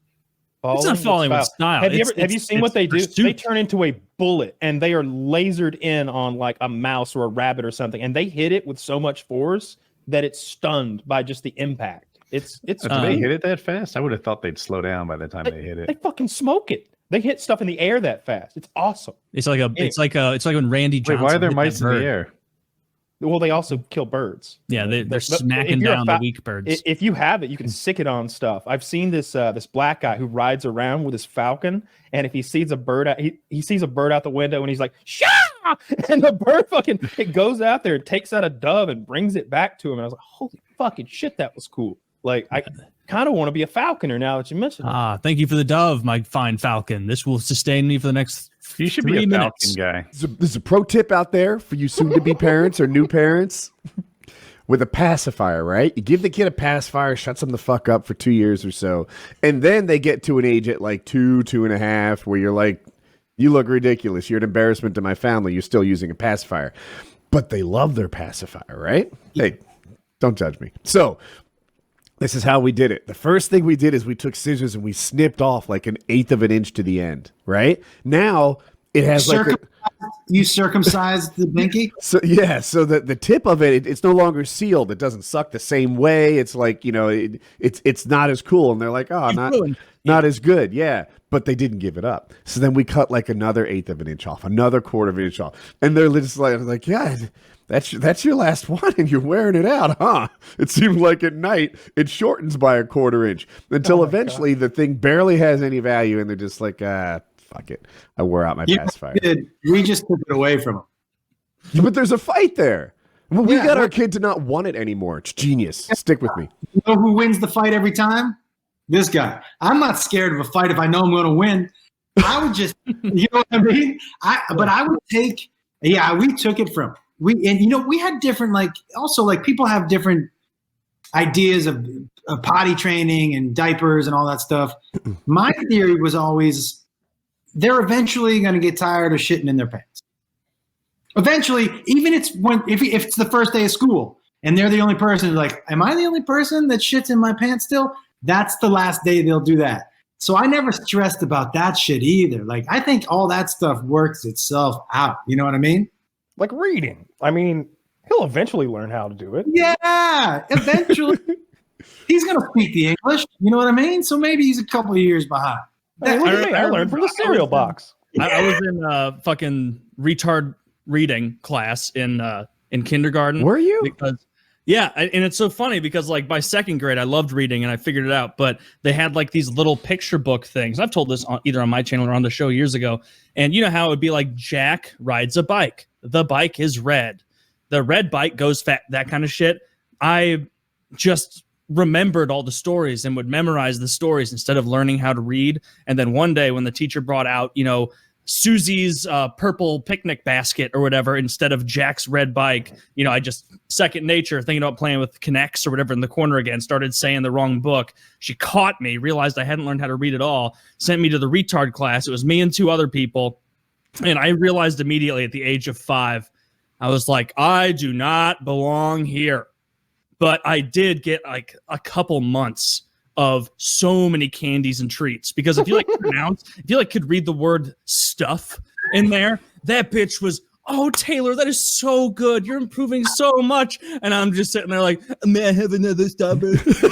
It's not falling with style. Have you seen what they do? They turn into a bullet and they are lasered in on like a mouse or a rabbit or something, and they hit it with so much force that it's stunned by just the impact. Do they hit it that fast? I would have thought they'd slow down by the time they hit it. They fucking smoke it. They hit stuff in the air that fast. It's awesome. It's like when Randy Johnson. Wait, why are there mice in the air? Well, they also kill birds. Yeah, they're smacking down the weak birds. If you have it, you can sick it on stuff. I've seen this black guy who rides around with his falcon, and if he sees a bird out, he sees a bird out the window, and he's like, "Shah!" And the bird it goes out there and takes out a dove and brings it back to him. And I was like, "Holy fucking shit, that was cool!" Like I kind of want to be a falconer now that you mentioned it. Thank you for the dove, my fine falcon. This will sustain me for the next. You should be a falcon guy. There's a pro tip out there for you soon-to-be parents or new parents with a pacifier, right? You give the kid a pacifier, shuts them the fuck up for 2 years or so, and then they get to an age at like 2.5, where you're like, you look ridiculous. You're an embarrassment to my family. You're still using a pacifier. But they love their pacifier, right? Hey, don't judge me. So this is how we did it. The first thing we did is we took scissors and we snipped off like 1/8 of an inch to the end, right? Now it has you circumcised the binky? So the tip of it's no longer sealed. It doesn't suck the same way. It's like, it's not as cool. And they're like, not as good. Yeah. But they didn't give it up. So then we cut like another 1/8 of an inch off, another 1/4 of an inch off. And they're just like, yeah, that's your last one, and you're wearing it out, huh? It seems like at night it shortens by a 1/4 inch until eventually the thing barely has any value, and they're just like, fuck it. I wore out my pacifier. We just took it away from them. But there's a fight there. We got our kid to not want it anymore. It's genius. Stick with me. You know who wins the fight every time? This guy. I'm not scared of a fight if I know I'm going to win. I would just, you know what I mean? But I would take, we took it from him. we had different, like, also, like, people have different ideas of potty training and diapers and all that stuff. My theory was always they're eventually going to get tired of shitting in their pants. Eventually, even if it's the first day of school and they're the only person who's like, am I the only person that shits in my pants still? That's the last day they'll do that. So I never stressed about that shit either. Like, I think all that stuff works itself out. You know what I mean? Like reading. I mean, he'll eventually learn how to do it. Yeah, eventually. He's going to speak the English. You know what I mean? So maybe he's a couple of years behind. Hey, look at me. I learned from the cereal box. I was in fucking retard reading class in kindergarten. Were you? Because and it's so funny because like by second grade I loved reading and I figured it out, but they had like these little picture book things. I've told this either on my channel or on the show years ago. And you know how it would be like Jack rides a bike. The bike is red. The red bike goes fast, that kind of shit. I just remembered all the stories and would memorize the stories instead of learning how to read. And then one day when the teacher brought out, Susie's purple picnic basket or whatever, instead of Jack's red bike, I just second nature thinking about playing with Connects or whatever in the corner again, started saying the wrong book. She caught me, realized I hadn't learned how to read at all, sent me to the retard class. It was me and two other people. And I realized immediately at the age of 5, I was like, I do not belong here. But I did get like a couple months of so many candies and treats because if you could read the word stuff in there, that bitch was, oh, Taylor, that is so good. You're improving so much. And I'm just sitting there like, may I have another strawberry? And so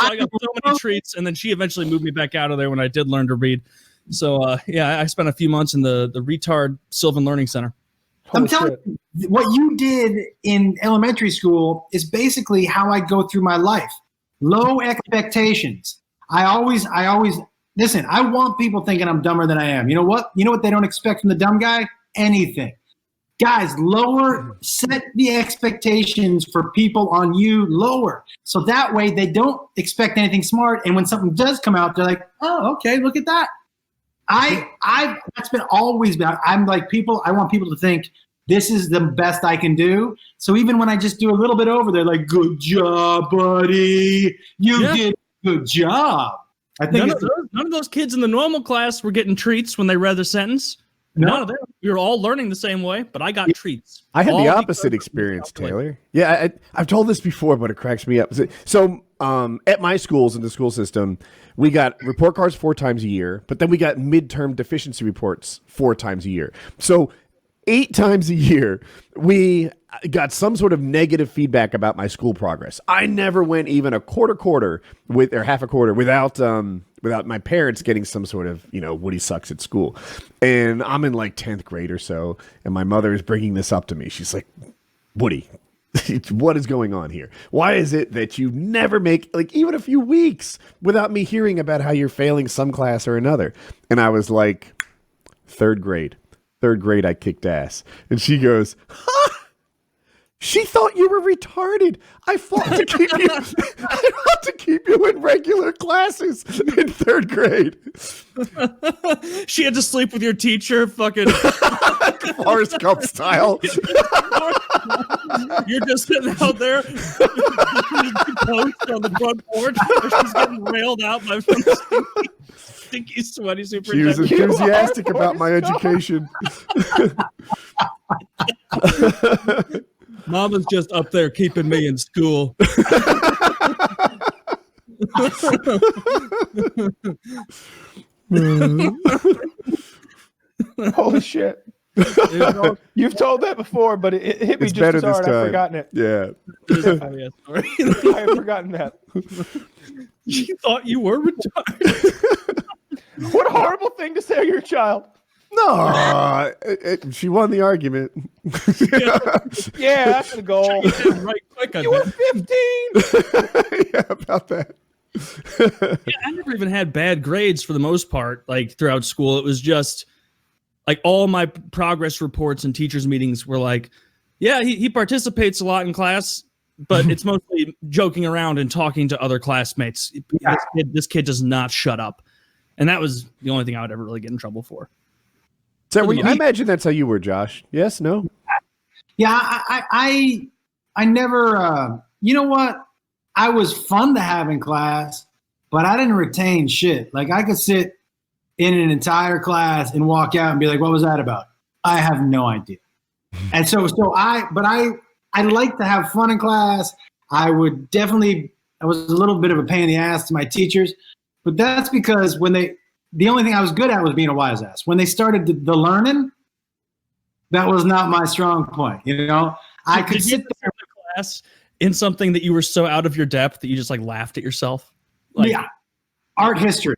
I got so many treats. And then she eventually moved me back out of there when I did learn to read. So, I spent a few months in the retard Sylvan Learning Center. I'm telling you, what you did in elementary school is basically how I go through my life. Low expectations. I always listen. I want people thinking I'm dumber than I am. You know what? You know what they don't expect from the dumb guy? Anything. Guys, set the expectations for people on you lower. So that way they don't expect anything smart. And when something does come out, they're like, oh, okay, look at that. That's been always been. I'm like I want people to think this is the best I can do. So even when I just do a little bit over, they're like, good job, buddy. You did a good job. I think none of those kids in the normal class were getting treats when they read the sentence. None of them. We were all learning the same way, but I got treats. I had the opposite experience, Taylor. Yeah, I've told this before, but it cracks me up. So at my schools in the school system, we got report cards 4 times a year, but then we got midterm deficiency reports 4 times a year. So 8 times a year, we got some sort of negative feedback about my school progress. I never went even a quarter or half a quarter without my parents getting some sort of, Woody sucks at school. And I'm in like 10th grade or so, and my mother is bringing this up to me. She's like, Woody, what is going on here? Why is it that you never make like even a few weeks without me hearing about how you're failing some class or another? And I was like, 3rd grade, I kicked ass. And she goes, huh? She thought you were retarded. I fought to keep you in regular classes in 3rd grade. She had to sleep with your teacher, fucking Forrest Gump style. You're just sitting out there post on the front porch. She's getting railed out by stinky, sweaty superintendent. She was enthusiastic about my education. Mama's just up there keeping me in school. Holy shit. You've told that before, but it hit me it's just as hard. I've forgotten it. Yeah. I have forgotten that. She thought you were retarded. What a horrible thing to say to your child. No, she won the argument. Yeah, that's the goal. Right quick on You were that. 15. Yeah, about that. I never even had bad grades for the most part, like throughout school. It was just like all my progress reports and teachers' meetings were like, yeah, he participates a lot in class, but it's mostly joking around and talking to other classmates. This kid does not shut up. And that was the only thing I would ever really get in trouble for. So I imagine that's how you were, Josh. Yes, no? Yeah, I never. You know what? I was fun to have in class, but I didn't retain shit. Like I could sit in an entire class and walk out and be like, "What was that about?" I have no idea. And I like to have fun in class. I was a little bit of a pain in the ass to my teachers, but that's because the only thing I was good at was being a wise ass. When they started the learning, that was not my strong point. You know, I could sit there in class in something that you were so out of your depth that you just like laughed at yourself. Like, yeah, art history.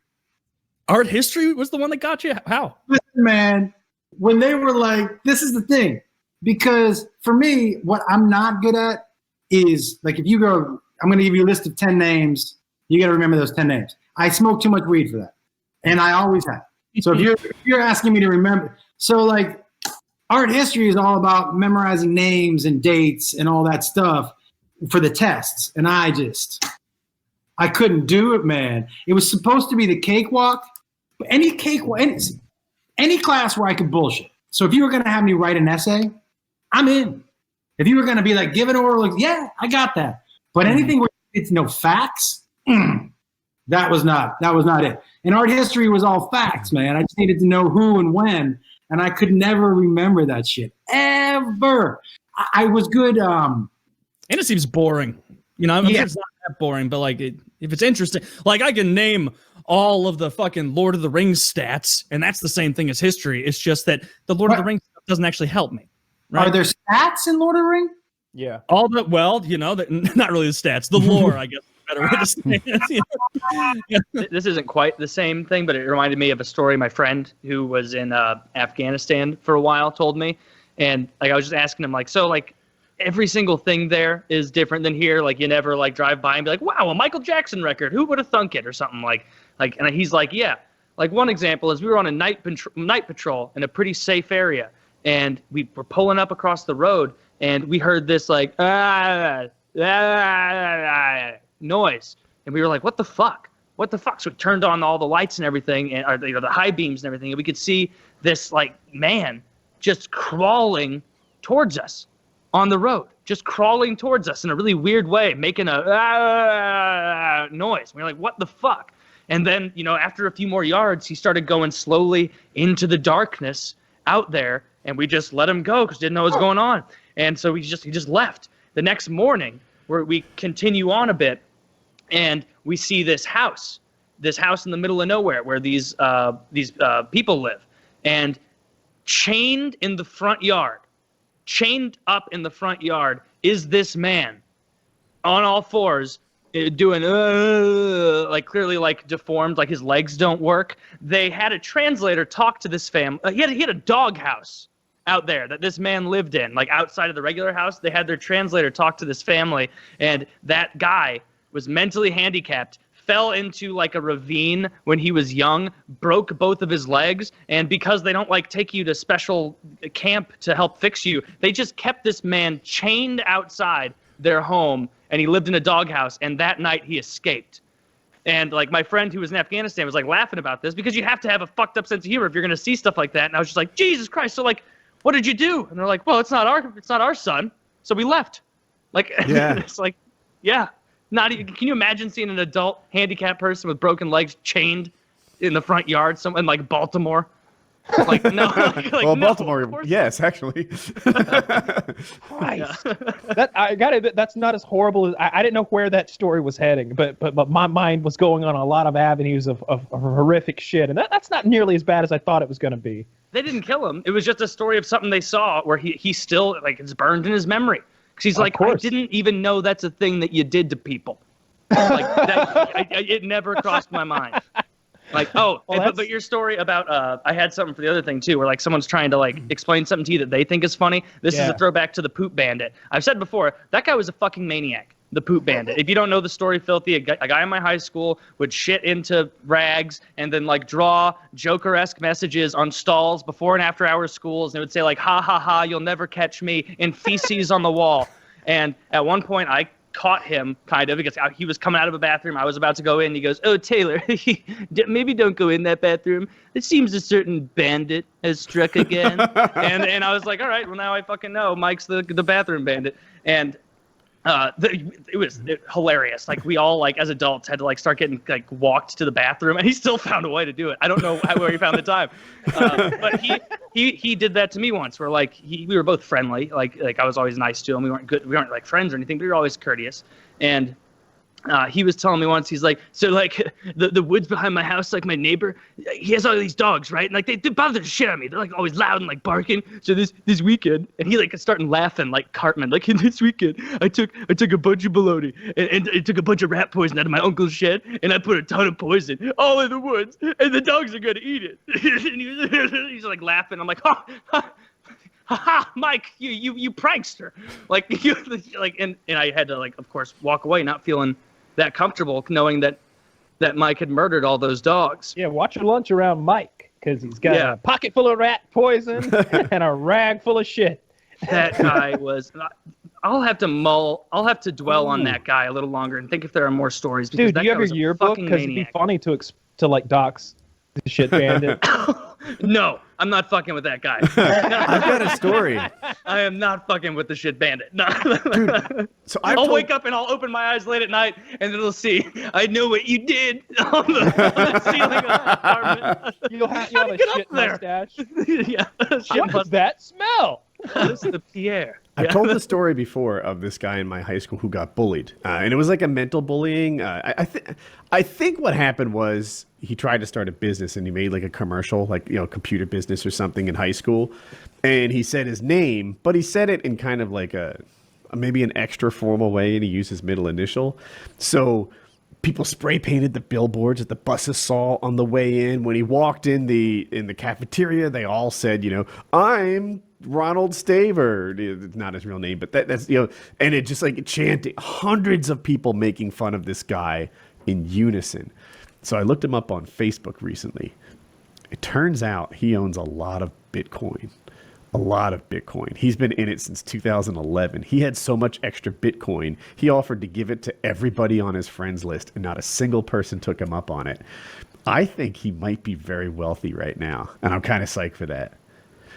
Art history was the one that got you. How? Listen, man, when they were like, this is the thing, because for me, what I'm not good at is like if you go, I'm going to give you a list of 10 names. You got to remember those 10 names. I smoke too much weed for that, and I always have. So if you're asking me to remember, so like art history is all about memorizing names and dates and all that stuff for the tests, and I couldn't do it, man. It was supposed to be the cakewalk, but any class where I could bullshit. So if you were going to have me write an essay, I'm in. If you were going to be like, give an oral, yeah, I got that. But anything where it's no facts, that was not it. And art history was all facts, man. I just needed to know who and when, and I could never remember that shit ever. I was good. And it seems boring. You know, I'm sure it's not that boring, but like if it's interesting, like I can name all of the fucking Lord of the Rings stats, and that's the same thing as history. It's just that the Lord of the Rings stuff doesn't actually help me. Right? Are there stats in Lord of the Rings? Yeah. All the you know, not really the stats, the lore, I guess. Better way to say it. Yeah. This isn't quite the same thing, but it reminded me of a story my friend who was in Afghanistan for a while told me, and like I was just asking him like, so like every single thing there is different than here. Like you never like drive by and be like, wow, a Michael Jackson record. Who would have thunk it or something like, and he's like, yeah. Like one example is we were on a night patrol in a pretty safe area, and we were pulling up across the road, and we heard this like noise, and we were like, what the fuck? So we turned on all the lights and everything, and the high beams and everything, and we could see this like man just crawling towards us on the road, just crawling towards us in a really weird way, making a noise. We were like, what the fuck? And then, you know, after a few more yards, he started going slowly into the darkness out there, and we just let him go because we didn't know what was going on. And so he just left. The next morning, we continue on a bit, and we see this house in the middle of nowhere where these people live, and chained up in the front yard is this man on all fours doing like clearly like deformed, like his legs don't work. They had a translator talk to this family. He had a dog house out there that this man lived in, like outside of the regular house. They had their translator talk to this family, and that guy was mentally handicapped, fell into like a ravine when he was young, broke both of his legs, and because they don't like take you to special camp to help fix you, they just kept this man chained outside their home, and he lived in a doghouse, and that night he escaped. And like my friend who was in Afghanistan was like laughing about this because you have to have a fucked up sense of humor if you're going to see stuff like that. And I was just like, Jesus Christ. So like, what did you do? And they're like, well, it's not our son. So we left. Like, yeah. It's like, yeah. Not even, can you imagine seeing an adult handicapped person with broken legs chained in the front yard in like Baltimore? Like, no. Like, well, no, Baltimore, yes, actually. Christ. That's not as horrible as I didn't know where that story was heading, but my mind was going on a lot of avenues of horrific shit, and that's not nearly as bad as I thought it was going to be. They didn't kill him. It was just a story of something they saw where he still, like, it's burned in his memory. Because he's like, I didn't even know that's a thing that you did to people. Like, it never crossed my mind. Like, oh, well, but your story about, I had something for the other thing too, where like someone's trying to like explain something to you that they think is funny. This is a throwback to the Poop Bandit. I've said before, that guy was a fucking maniac, the Poop Bandit. If you don't know the story, Filthy, a guy in my high school would shit into rags and then like draw Joker-esque messages on stalls before and after hours schools. And it would say like, ha ha ha, you'll never catch me, in feces on the wall. And at one point I caught him kind of because he was coming out of a bathroom. I was about to go in. He goes, "Oh, Taylor, maybe don't go in that bathroom. It seems a certain bandit has struck again." and I was like, "All right, well now I fucking know Mike's the bathroom bandit." And it was hilarious. Like we all like as adults had to like start getting like walked to the bathroom, and he still found a way to do it. I don't know where he found the time, but he did that to me once. Where like we were both friendly, like I was always nice to him. We weren't like friends or anything, but we were always courteous. And he was telling me once, he's like, so like the woods behind my house, like my neighbor, he has all these dogs, right? And like they bother the shit out of me. They're like always loud and like barking. So this weekend, and he like starting laughing like Cartman, like this weekend, I took a bunch of bologna and I took a bunch of rat poison out of my uncle's shed, and I put a ton of poison all in the woods, and the dogs are gonna eat it. And he's like laughing. I'm like, ha, Mike, you prankster. Like you like and I had to like of course walk away, not feeling that comfortable, knowing that Mike had murdered all those dogs. Yeah, watch your lunch around Mike, because he's got a pocket full of rat poison and a rag full of shit. That guy was. I'll have to dwell on that guy a little longer and think if there are more stories. Dude, do you have your yearbook? Because it'd be funny to like dox the shit bandit. No, I'm not fucking with that guy. I've got a story. I am not fucking with the shit bandit. No. Dude, so I'll wake up and I'll open my eyes late at night and it'll see, I know what you did on the ceiling of the apartment. You'll have a shit mustache. Yeah. What does that smell? This is the Pierre. I've told the story before of this guy in my high school who got bullied, and it was like a mental bullying. I think what happened was he tried to start a business and he made like a commercial, like computer business or something in high school, and he said his name, but he said it in kind of like maybe an extra formal way, and he used his middle initial. So people spray painted the billboards that the buses saw on the way in. When he walked in the cafeteria, they all said, "I'm Ronald Staver." It's not his real name, but that's and it just like chanting, hundreds of people making fun of this guy in unison. So I looked him up on Facebook recently. It turns out he owns a lot of Bitcoin. He's been in it since 2011. He had so much extra Bitcoin, he offered to give it to everybody on his friends list, and not a single person took him up on it. I think he might be very wealthy right now, and I'm kind of psyched for that.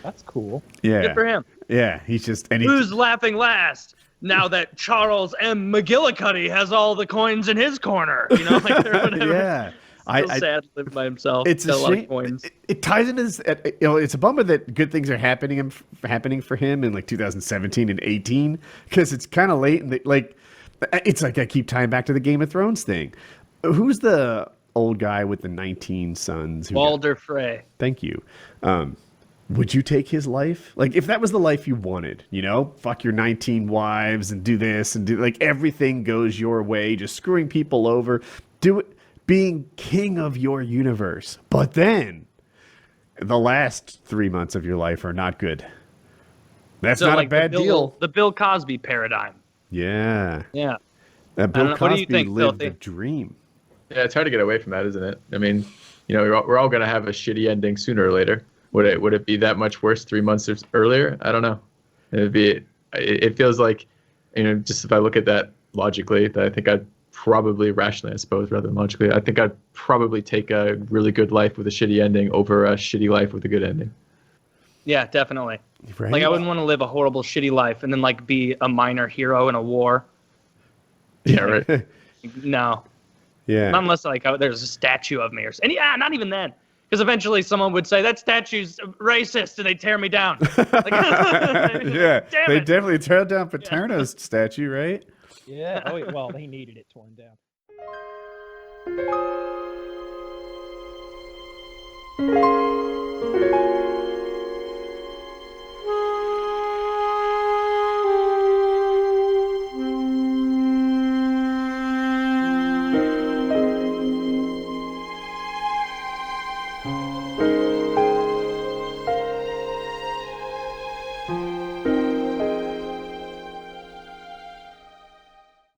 That's cool. Yeah. Good for him. Yeah, he's just... Who's laughing last? Now that Charles M. McGillicuddy has all the coins in his corner, like or whatever. Yeah. Still sad to live by himself. It's a lot shame. of coins. It ties into this. It's a bummer that good things are happening for him in like 2017 and 18, because it's kind of late. And it's like I keep tying back to the Game of Thrones thing. Who's the old guy with the 19 sons? Walder Frey. Thank you. Would you take his life? Like, if that was the life you wanted, fuck your 19 wives and do this and do like everything goes your way, just screwing people over, do it, being king of your universe. But then the last 3 months of your life are not good. That's not a bad deal. The Bill Cosby paradigm. Yeah. Yeah. That Bill What do you Cosby think, lived Filthy? the dream. Yeah, it's hard to get away from that, isn't it? I mean, we're all going to have a shitty ending sooner or later. Would it be that much worse 3 months earlier? I don't know. It feels like, just if I look at that logically, that I think I'd probably, rationally, I suppose, rather than logically, I think I'd probably take a really good life with a shitty ending over a shitty life with a good ending. Yeah, definitely. Right? Like, I wouldn't want to live a horrible, shitty life and then, like, be a minor hero in a war. Yeah, right. No. Yeah. Not unless, like, there's a statue of me or something. Yeah, not even then. Because eventually someone would say, that statue's racist, and they tear me down. Yeah. Damn They it. definitely tear down Paterno's statue, right? Yeah. Oh, well, he needed it torn down.